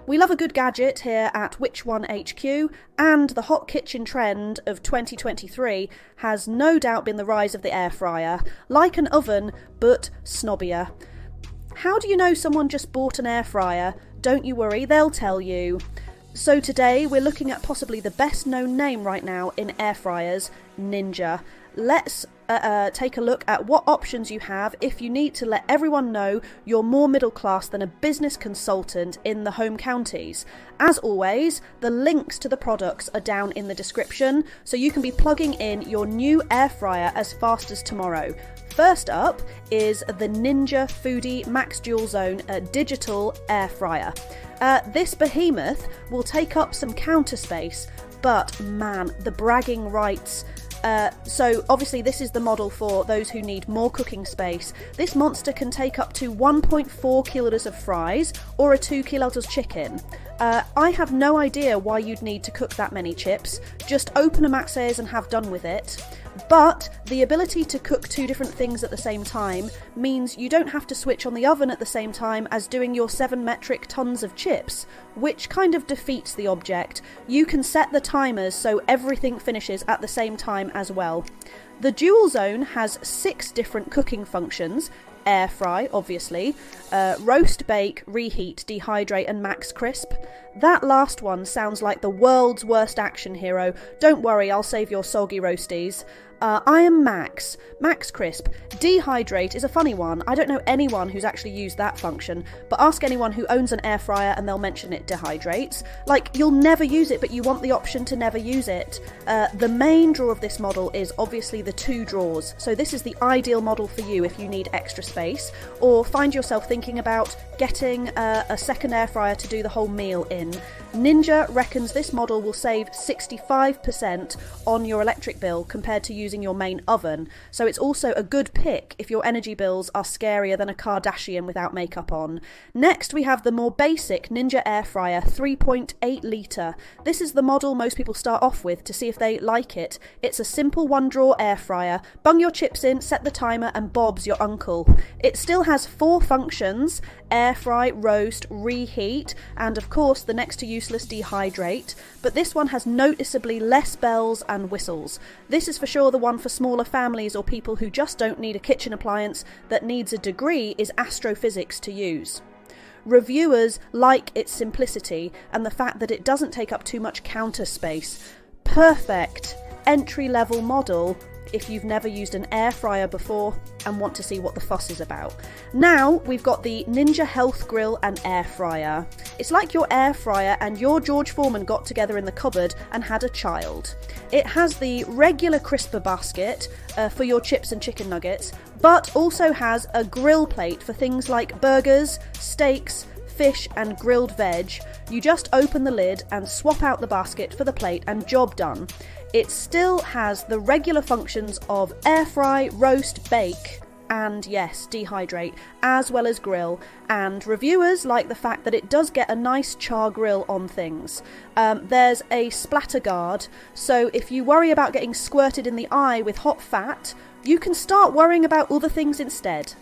We love a good gadget here at Which One HQ, and the hot kitchen trend of 2023 has no doubt been the rise of the air fryer, like an oven, but snobbier. How do you know someone just bought an air fryer? Don't you worry, they'll tell you. So today we're looking at possibly the best known name right now in air fryers, Ninja. Let's take a look at what options you have if you need to let everyone know you're more middle class than a business consultant in the home counties. As always, the links to the products are down in the description, so you can be plugging in your new air fryer as fast as tomorrow. First up is the Ninja Foodie Max Dual Zone digital air fryer. This behemoth will take up some counter space, but man, the bragging rights. So obviously this is the model for those who need more cooking space. This monster can take up to 1.4 kilos of fries or a 2 kilos chicken. I have no idea why you'd need to cook that many chips. Just open a Max's and have done with it. But the ability to cook two different things at the same time means you don't have to switch on the oven at the same time as doing your 7 metric tons of chips, which kind of defeats the object. You can set the timers so everything finishes at the same time as well. The Dual Zone has 6 different cooking functions. Air fry, obviously, roast, bake, reheat, dehydrate and max crisp. That last one sounds like the world's worst action hero. Don't worry, I'll save your soggy roasties. I am Max. Max Crisp. Dehydrate is a funny one. I don't know anyone who's actually used that function, but ask anyone who owns an air fryer and they'll mention it dehydrates. Like, you'll never use it, but you want the option to never use it. The main draw of this model is obviously the 2 drawers, so this is the ideal model for you if you need extra space, or find yourself thinking about getting a second air fryer to do the whole meal in. Ninja reckons this model will save 65% on your electric bill compared to using your main oven, so it's also a good pick if your energy bills are scarier than a Kardashian without makeup on. Next we have the more basic Ninja air fryer 3.8 litre. This is the model most people start off with to see if they like it. It's a simple 1-drawer air fryer. Bung your chips in, set the timer and Bob's your uncle. It still has 4 functions: air fry, roast, reheat, and of course the next to useless dehydrate, but this one has noticeably less bells and whistles. This is for sure the one for smaller families or people who just don't need a kitchen appliance that needs a degree in astrophysics to use. Reviewers like its simplicity and the fact that it doesn't take up too much counter space. Perfect entry-level model if you've never used an air fryer before and want to see what the fuss is about. Now we've got the Ninja Health Grill and Air Fryer. It's like your air fryer and your George Foreman got together in the cupboard and had a child. It has the regular crisper basket for your chips and chicken nuggets, but also has a grill plate for things like burgers, steaks, fish and grilled veg. You just open the lid and swap out the basket for the plate and job done. It still has the regular functions of air fry, roast, bake, and yes, dehydrate, as well as grill, and reviewers like the fact that it does get a nice char grill on things. There's a splatter guard, so if you worry about getting squirted in the eye with hot fat, you can start worrying about other things instead,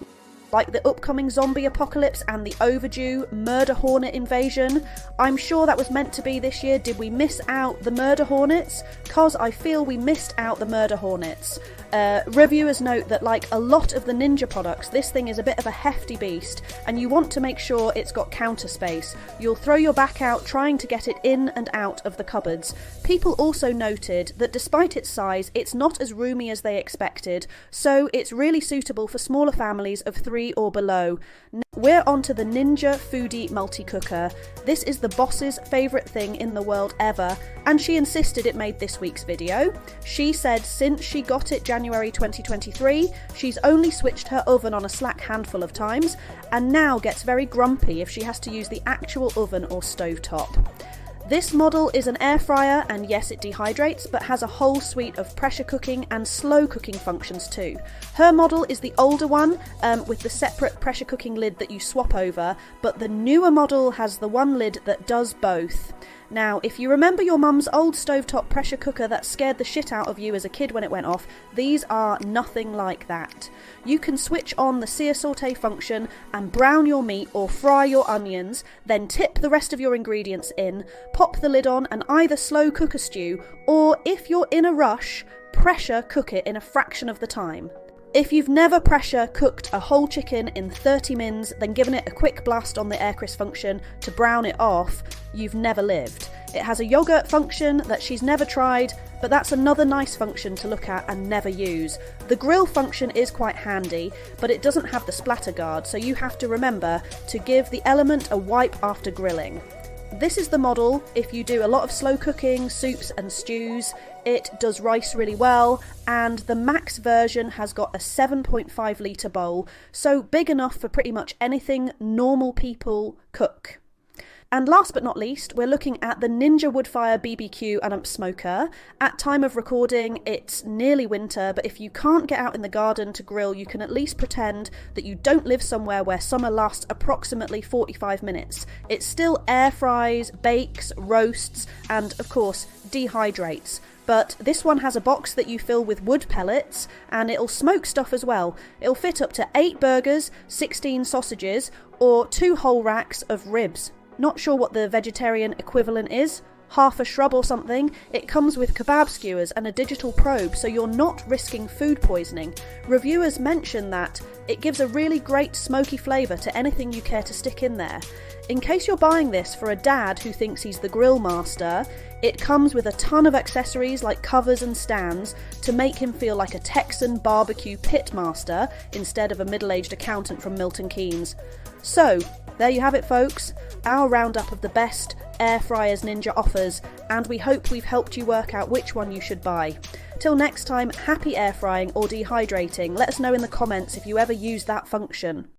like the upcoming zombie apocalypse and the overdue murder hornet invasion. I'm sure that was meant to be this year. Did we miss out the murder hornets? Cause I feel we missed out the murder hornets. Reviewers note that like a lot of the Ninja products, this thing is a bit of a hefty beast and you want to make sure it's got counter space. You'll throw your back out trying to get it in and out of the cupboards. People also noted that despite its size, it's not as roomy as they expected, so it's really suitable for smaller families of 3 or below. We're on to the Ninja Foodie Multi-Cooker. This is the boss's favourite thing in the world ever, and she insisted it made this week's video. She said since she got it January 2023, she's only switched her oven on a slack handful of times, and now gets very grumpy if she has to use the actual oven or stovetop. This model is an air fryer, and yes, it dehydrates, but has a whole suite of pressure cooking and slow cooking functions too. Her model is the older one, with the separate pressure cooking lid that you swap over, but the newer model has the one lid that does both. Now, if you remember your mum's old stovetop pressure cooker that scared the shit out of you as a kid when it went off, these are nothing like that. You can switch on the sear saute function and brown your meat or fry your onions, then tip the rest of your ingredients in, pop the lid on and either slow cook a stew, or if you're in a rush, pressure cook it in a fraction of the time. If you've never pressure cooked a whole chicken in 30 mins, then given it a quick blast on the air crisp function to brown it off, you've never lived. It has a yogurt function that she's never tried, but that's another nice function to look at and never use. The grill function is quite handy, but it doesn't have the splatter guard, so you have to remember to give the element a wipe after grilling. This is the model if you do a lot of slow cooking, soups and stews. It does rice really well, and the Max version has got a 7.5 litre bowl, so big enough for pretty much anything normal people cook. And last but not least, we're looking at the Ninja Woodfire BBQ and smoker. At time of recording, it's nearly winter, but if you can't get out in the garden to grill, you can at least pretend that you don't live somewhere where summer lasts approximately 45 minutes. It still air fries, bakes, roasts, and of course, dehydrates. But this one has a box that you fill with wood pellets, and it'll smoke stuff as well. It'll fit up to 8 burgers, 16 sausages, or 2 whole racks of ribs. Not sure what the vegetarian equivalent is, half a shrub or something. It comes with kebab skewers and a digital probe, so you're not risking food poisoning. Reviewers mention that it gives a really great smoky flavour to anything you care to stick in there. In case you're buying this for a dad who thinks he's the grill master, it comes with a ton of accessories like covers and stands to make him feel like a Texan barbecue pit master instead of a middle-aged accountant from Milton Keynes. So, there you have it folks, our roundup of the best air fryers Ninja offers, and we hope we've helped you work out which one you should buy. Till next time, happy air frying or dehydrating. Let us know in the comments if you ever use that function.